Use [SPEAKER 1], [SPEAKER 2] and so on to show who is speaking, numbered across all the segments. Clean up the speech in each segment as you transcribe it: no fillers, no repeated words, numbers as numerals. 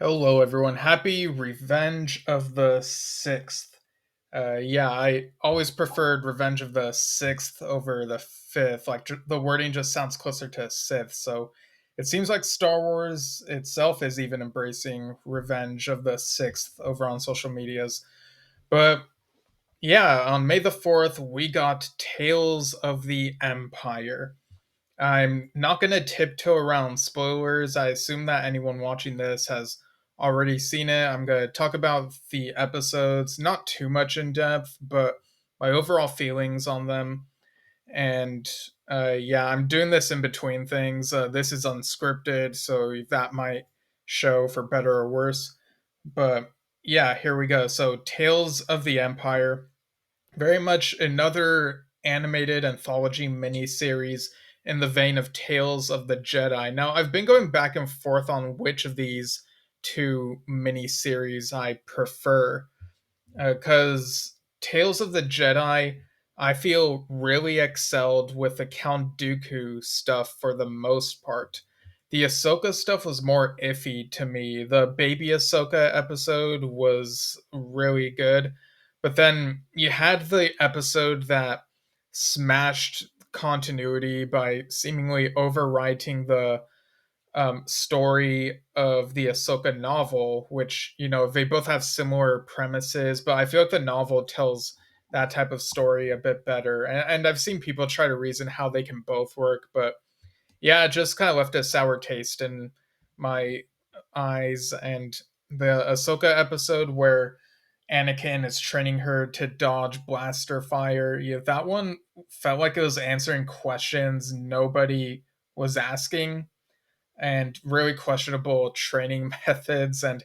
[SPEAKER 1] Hello, everyone. Happy Revenge of the Sixth. Yeah, I always preferred Revenge of the Sixth over the Fifth. Like the wording just sounds closer to Sith. So it seems like Star Wars itself is even embracing Revenge of the Sixth over on social medias. But yeah, on May the 4th, we got Tales of the Empire. I'm not going to tiptoe around spoilers. I assume that anyone watching this has already seen it. I'm going to talk about the episodes, not too much in depth, but my overall feelings on them. And yeah, I'm doing this in between things. This is unscripted, so that might show for better or worse. But yeah, here we go. So, Tales of the Empire, very much another animated anthology miniseries in the vein of Tales of the Jedi. Now, I've been going back and forth on which of these two miniseries I prefer, because Tales of the Jedi, I feel really excelled with the Count Dooku stuff for the most part. The Ahsoka stuff was more iffy to me. The Baby Ahsoka episode was really good, but then you had the episode that smashed continuity by seemingly overwriting the story of the Ahsoka novel, which, they both have similar premises, but I feel like the novel tells that type of story a bit better. And I've seen people try to reason how they can both work, but yeah, it just kind of left a sour taste in my eyes. And the Ahsoka episode where Anakin is training her to dodge blaster fire, yeah, that one felt like it was answering questions nobody was asking, and really questionable training methods. And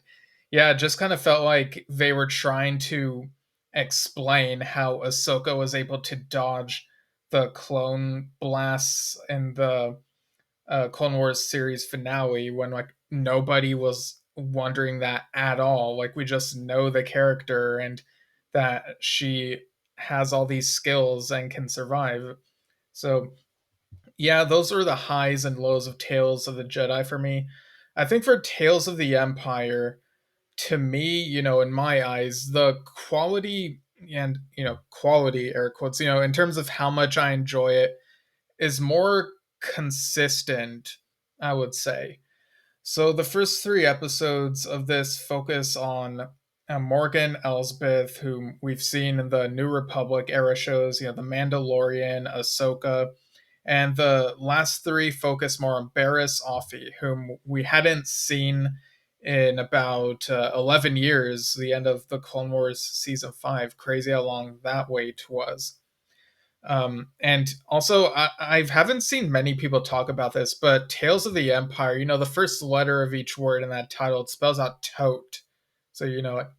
[SPEAKER 1] yeah, it just kind of felt like they were trying to explain how Ahsoka was able to dodge the clone blasts in the Clone Wars series finale, when like nobody was wondering that at all. Like we just know the character and that she has all these skills and can survive. So yeah, those are the highs and lows of Tales of the Jedi for me. I think for Tales of the Empire, to me, in my eyes, the quality and, quality air quotes, in terms of how much I enjoy it, is more consistent, I would say. So the first three episodes of this focus on Morgan Elsbeth, whom we've seen in the New Republic era shows, The Mandalorian, Ahsoka, and the last three focus more on Barriss Offee, whom we hadn't seen in about 11 years, the end of the Clone Wars season 5. Crazy how long that wait was. And also, I haven't seen many people talk about this, but Tales of the Empire, the first letter of each word in that title, it spells out tote. So,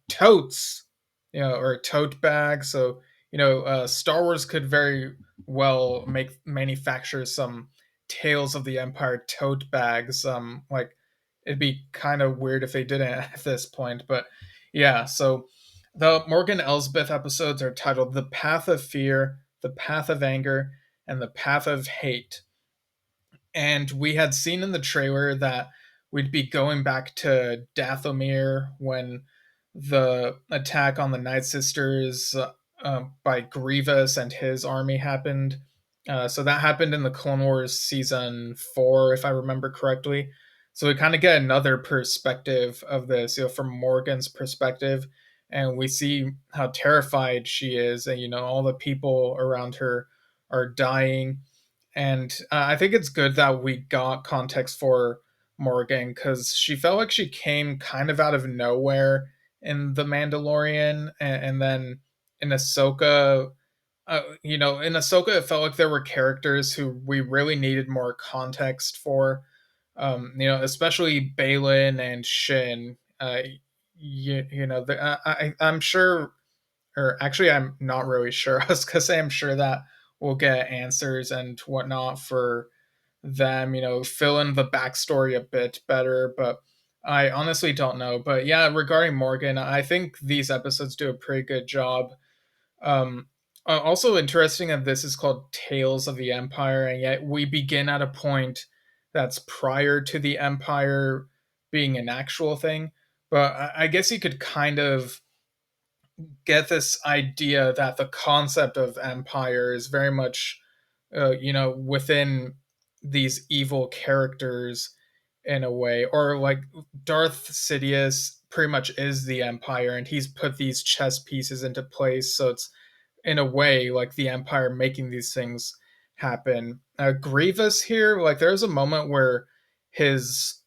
[SPEAKER 1] totes, or a tote bag. So, Star Wars could very well manufacture some Tales of the Empire tote bags. Like, it'd be kind of weird if they didn't at this point. But yeah, so the Morgan Elsbeth episodes are titled The Path of Fear, The Path of Anger, and The Path of Hate. And we had seen in the trailer that we'd be going back to Dathomir when the attack on the Night Sisters by Grievous and his army happened. So that happened in the Clone Wars season 4, if I remember correctly. So we kind of get another perspective of this, from Morgan's perspective, and we see how terrified she is, and all the people around her are dying. And I think it's good that we got context for Morgan, because she felt like she came kind of out of nowhere in The Mandalorian, and then in Ahsoka, in Ahsoka, it felt like there were characters who we really needed more context for. Especially Balin and Shin. I'm sure, or actually, I'm not really sure. I was gonna say I'm sure that we'll get answers and whatnot for them. Fill in the backstory a bit better, but I honestly don't know. But yeah, regarding Morgan, I think these episodes do a pretty good job. Also interesting that this is called Tales of the Empire, and yet we begin at a point that's prior to the Empire being an actual thing. But I guess you could kind of get this idea that the concept of empire is very much, within these evil characters in a way, or like Darth Sidious pretty much is the empire, and he's put these chess pieces into place. So it's in a way like the empire making these things happen. Grievous here, like there's a moment where his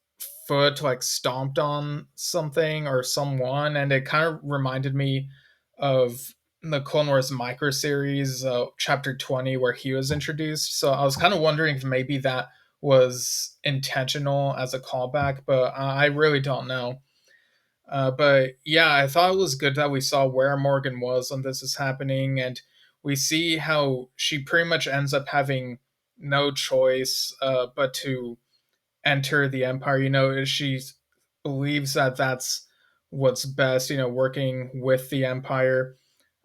[SPEAKER 1] foot like stomped on something or someone, and it kind of reminded me of the Clone Wars micro series, chapter 20, where he was introduced. So I was kind of wondering if maybe that was intentional as a callback, but I really don't know. But yeah, I thought it was good that we saw where Morgan was when this is happening, and we see how she pretty much ends up having no choice but to enter the Empire. She believes that that's what's best, working with the Empire.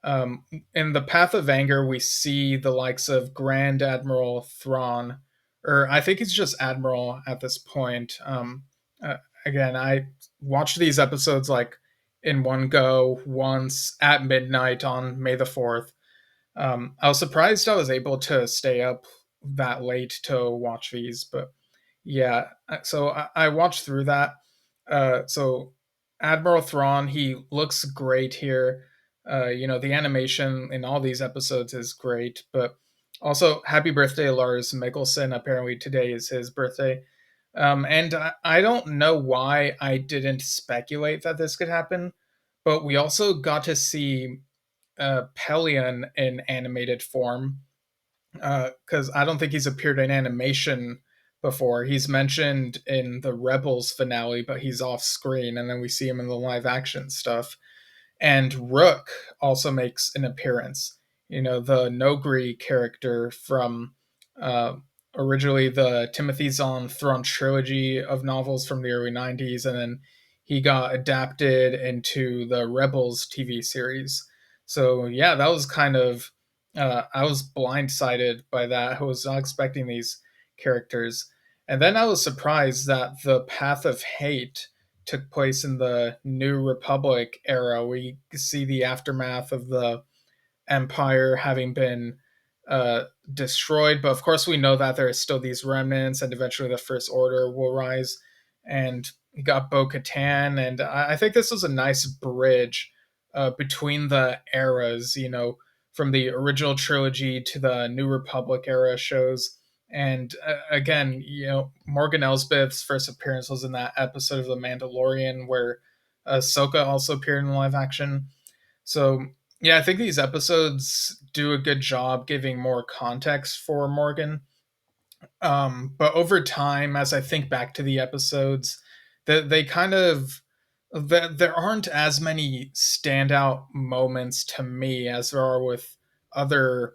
[SPEAKER 1] In the Path of Anger, we see the likes of Grand Admiral Thrawn, or I think he's just Admiral at this point. Uh, Again, I watched these episodes like in one go once at midnight on May the 4th. I was surprised I was able to stay up that late to watch these, but yeah, so I watched through that. So Admiral Thrawn, he looks great here. The animation in all these episodes is great, but also happy birthday, Lars Mikkelsen. Apparently today is his birthday. And I don't know why I didn't speculate that this could happen, but we also got to see Pelion in animated form, because I don't think he's appeared in animation before. He's mentioned in the Rebels finale, but he's off screen, and then we see him in the live action stuff. And Rook also makes an appearance. The Nogri character from uh, originally the Timothy Zahn Thrawn trilogy of novels from the early 90s, and then he got adapted into the Rebels TV series. So, yeah, that was kind of. I was blindsided by that. I was not expecting these characters. And then I was surprised that the Path of Hate took place in the New Republic era. We see the aftermath of the Empire having been destroyed, but of course we know that there are still these remnants, and eventually the First Order will rise. And you got Bo Katan, and I think this was a nice bridge between the eras. From the original trilogy to the New Republic era shows. And again, Morgan Elsbeth's first appearance was in that episode of The Mandalorian where Ahsoka also appeared in live action. So, yeah, I think these episodes do a good job giving more context for Morgan. But over time, as I think back to the episodes, they kind of there aren't as many standout moments to me as there are with other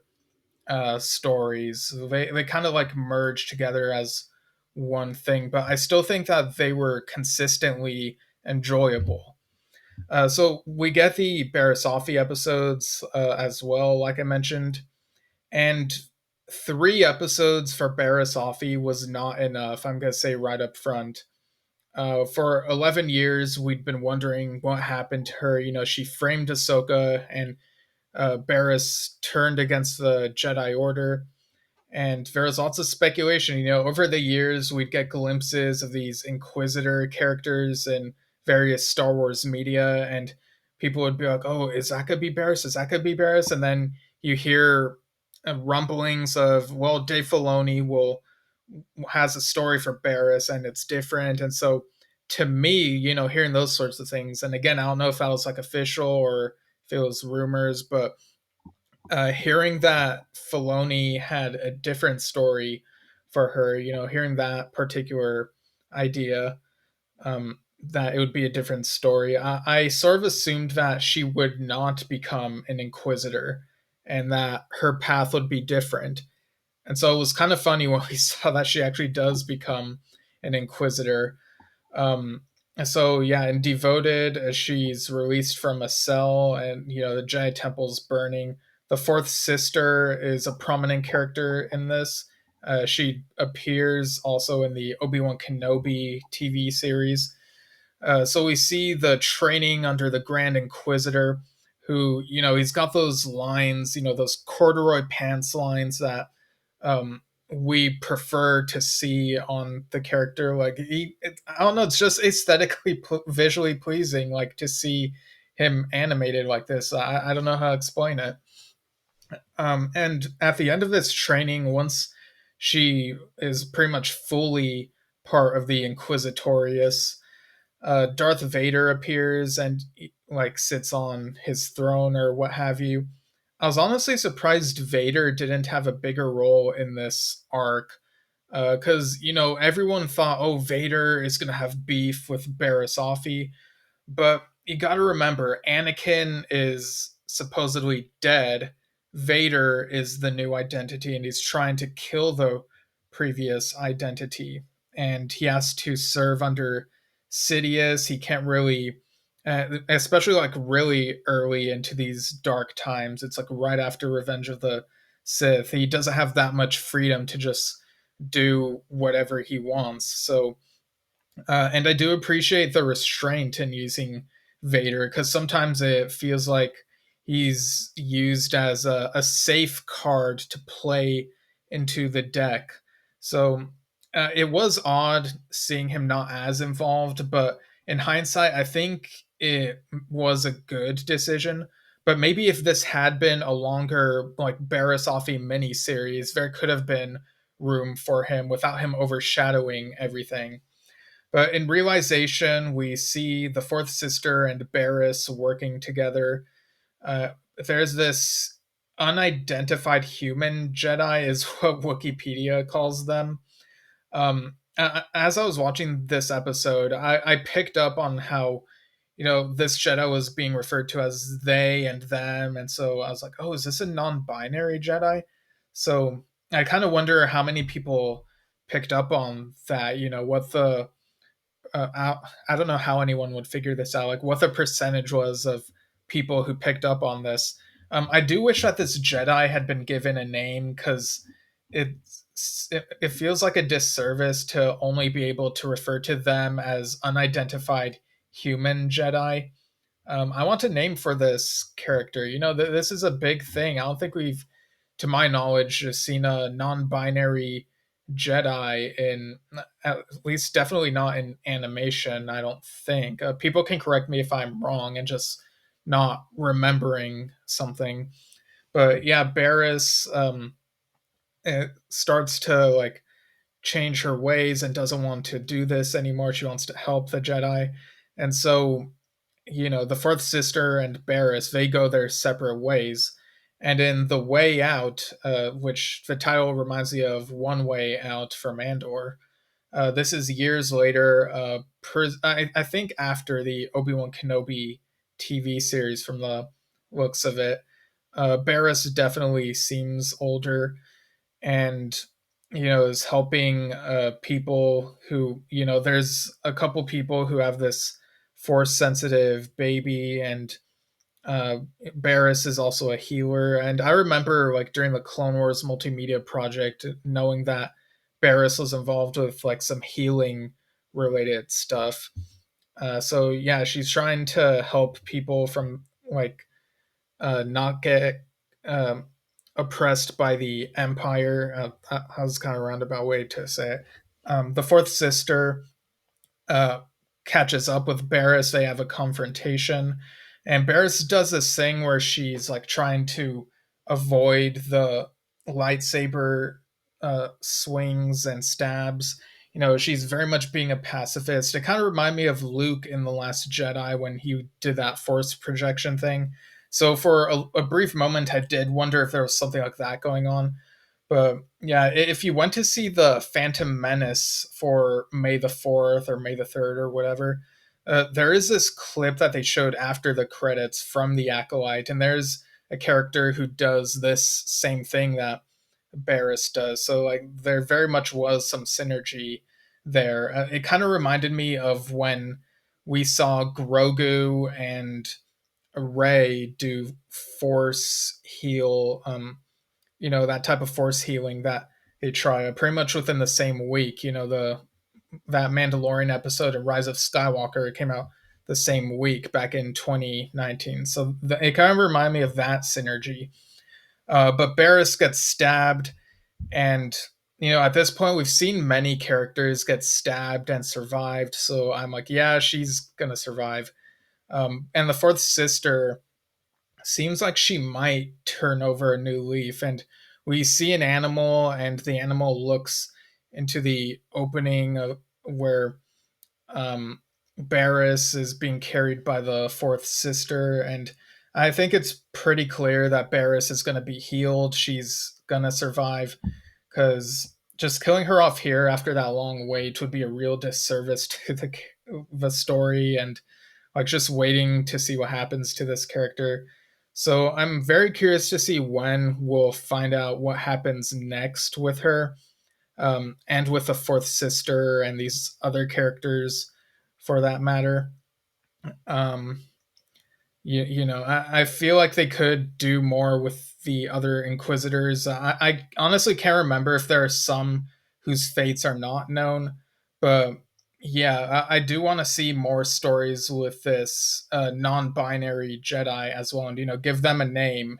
[SPEAKER 1] stories. They kind of like merge together as one thing, but I still think that they were consistently enjoyable. So we get the Barasafi episodes as well, like I mentioned, and 3 episodes for Barasafi was not enough. I'm gonna say right up front. For 11 years, we'd been wondering what happened to her. She framed Ahsoka, and Barris turned against the Jedi Order. And there was lots of speculation. Over the years, we'd get glimpses of these Inquisitor characters in various Star Wars media, and people would be like, "Oh, is that gonna be Barris? Is that gonna be Barris?" And then you hear rumblings of, "Well, Dave Filoni will has a story for Barris, and it's different." And so, to me, hearing those sorts of things, and again, I don't know if that was like official or if it was rumors, but hearing that Filoni had a different story for her, hearing that particular idea, that it would be a different story, I sort of assumed that she would not become an Inquisitor and that her path would be different. And so it was kind of funny when we saw that she actually does become an Inquisitor. um, so yeah, and Devoted, as she's released from a cell, and the Jedi Temple's burning. The fourth sister is a prominent character in this. She appears also in the Obi-Wan Kenobi TV series. So we see the training under the Grand Inquisitor, who, he's got those lines, those corduroy pants lines that um, we prefer to see on the character. Like I don't know, it's just aesthetically, visually pleasing, like to see him animated like this. I don't know how to explain it. And at the end of this training, once she is pretty much fully part of the Inquisitorius, Darth Vader appears and like sits on his throne or what have you. I was honestly surprised Vader didn't have a bigger role in this arc, because everyone thought, oh, Vader is gonna have beef with Barriss Offee, but you got to remember, Anakin is supposedly dead. Vader is the new identity, and he's trying to kill the previous identity. And he has to serve under Sidious. He can't really, especially like really early into these dark times. It's like right after Revenge of the Sith. He doesn't have that much freedom to just do whatever he wants. So and I do appreciate the restraint in using Vader, because sometimes it feels like he's used as a safe card to play into the deck. So it was odd seeing him not as involved, but in hindsight, I think it was a good decision. But maybe if this had been a longer, like Barriss Offee miniseries, there could have been room for him without him overshadowing everything. But in realization, we see the fourth sister and Barriss working together. Uh, there's this unidentified human Jedi, is what Wikipedia calls them. As I was watching this episode, I picked up on how this Jedi was being referred to as they and them, and so I was like, oh, is this a non-binary Jedi? So I kind of wonder how many people picked up on that. What the I don't know how anyone would figure this out, like what the percentage was of people who picked up on this. I do wish that this Jedi had been given a name, because it feels like a disservice to only be able to refer to them as unidentified human Jedi. I want a name for this character. This is a big thing. I don't think we've, to my knowledge, just seen a non-binary Jedi in, at least definitely not in animation. I don't think. People can correct me if I'm wrong and just not remembering something. But yeah, Barriss starts to like change her ways and doesn't want to do this anymore. She wants to help the Jedi, and so the fourth sister and Barriss, they go their separate ways. And in The Way Out, which the title reminds me of One Way Out from Andor, this is years later. I think after the Obi-Wan Kenobi TV series, from the looks of it. Barriss definitely seems older, and is helping people who, there's a couple people who have this force sensitive baby, and uh Barriss is also a healer. And I remember, like, during the Clone Wars multimedia project, knowing that Barriss was involved with like some healing related stuff. So yeah, she's trying to help people from like not get um, oppressed by the empire. That was kind of a roundabout way to say it. The fourth sister uh, catches up with Barriss. They have a confrontation, and Barriss does this thing where she's like trying to avoid the lightsaber swings and stabs. She's very much being a pacifist. It kind of reminded me of Luke in The Last Jedi when he did that force projection thing. So for a brief moment, I did wonder if there was something like that going on. But yeah, if you went to see the Phantom Menace for May the 4th or May the 3rd or whatever, there is this clip that they showed after the credits from the Acolyte, and there's a character who does this same thing that Barriss does. So like there very much was some synergy there. It kind of reminded me of when we saw Grogu and Rey do force heal, that type of force healing that they try pretty much within the same week. The that Mandalorian episode of Rise of Skywalker. It came out the same week back in 2019. So it kind of reminded me of that synergy. But Barriss gets stabbed, and at this point, we've seen many characters get stabbed and survived. So I'm like, yeah, she's gonna survive. And the fourth sister seems like she might turn over a new leaf, and we see an animal, and the animal looks into the opening where um, Barriss is being carried by the fourth sister, and I think it's pretty clear that Barriss is going to be healed. She's going to survive, because just killing her off here after that long wait would be a real disservice to the story, and like just waiting to see what happens to this character. So I'm very curious to see when we'll find out what happens next with her, and with the fourth sister and these other characters for that matter. Um, I feel like they could do more with the other Inquisitors. I honestly can't remember if there are some whose fates are not known, but yeah, I do want to see more stories with this non-binary Jedi as well, and give them a name.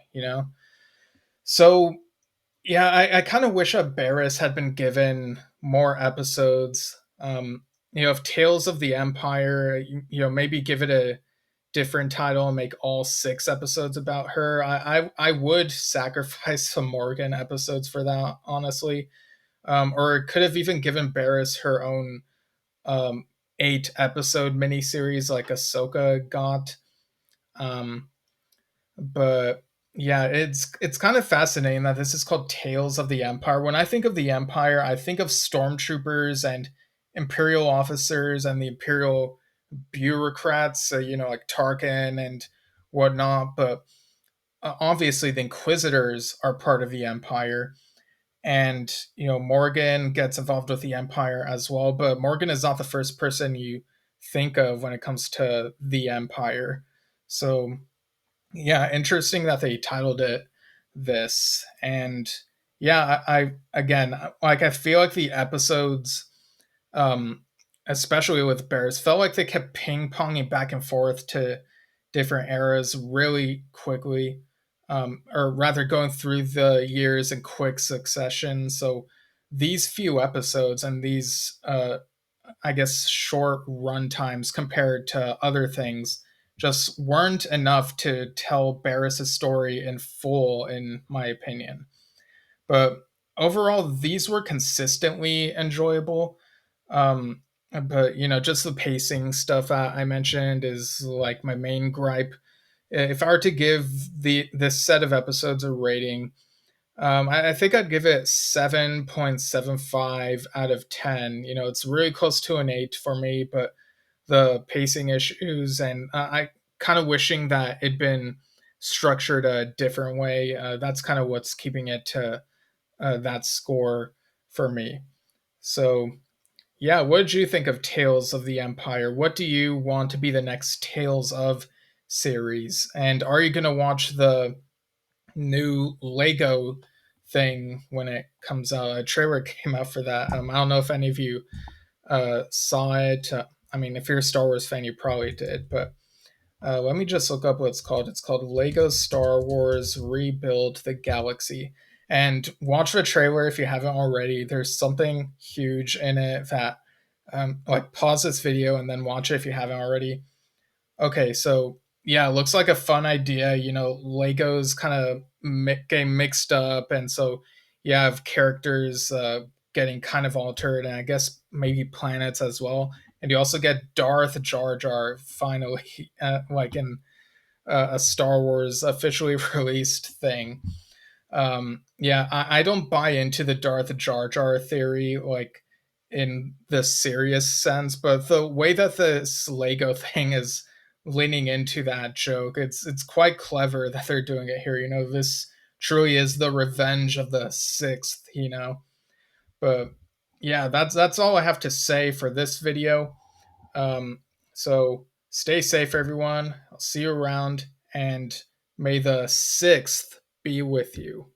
[SPEAKER 1] So yeah, I kind of wish a Barriss had been given more episodes. Of Tales of the Empire, maybe give it a different title and make all 6 episodes about her. I would sacrifice some Morgan episodes for that, honestly. Or it could have even given Barriss her own um, 8 episode miniseries like Ahsoka got. Um, but yeah, it's kind of fascinating that this is called Tales of the Empire. When I think of the Empire, I think of stormtroopers and imperial officers and the imperial bureaucrats, like Tarkin and whatnot. But obviously, the Inquisitors are part of the Empire, and Morgan gets involved with the Empire as well. But Morgan is not the first person you think of when it comes to the Empire. So yeah, interesting that they titled it this. And yeah, I again, like, I feel like the episodes, um especially with Bears, felt like they kept ping ponging back and forth to different eras really quickly, or rather going through the years in quick succession. So these few episodes and these I guess short run times compared to other things just weren't enough to tell Barris's story in full, in my opinion. But overall, these were consistently enjoyable. But just the pacing stuff I mentioned is like my main gripe. If I were to give this set of episodes a rating, I think I'd give it 7.75 out of 10. It's really close to an 8 for me, but the pacing issues, and I kind of wishing that it'd been structured a different way. That's kind of what's keeping it to that score for me. So, yeah, what did you think of Tales of the Empire? What do you want to be the next Tales of series? And are you going to watch the new Lego thing when it comes out? A trailer came out for that. I don't know if any of you saw it. I mean, if you're a Star Wars fan, you probably did. But let me just look up what it's called. It's called Lego Star Wars Rebuild the Galaxy. And watch the trailer if you haven't already. There's something huge in it that, like, pause this video and then watch it if you haven't already. Okay, so yeah, it looks like a fun idea. Legos kind of getting mixed up, and so you have characters getting kind of altered, and I guess maybe planets as well. And you also get Darth Jar Jar finally, like in a Star Wars officially released thing. Yeah, I don't buy into the Darth Jar Jar theory, like in the serious sense, but the way that this Lego thing is leaning into that joke, it's quite clever that they're doing it here. This truly is the revenge of the sixth. But yeah, that's all I have to say for this video. So stay safe, everyone. I'll see you around, and may the sixth be with you.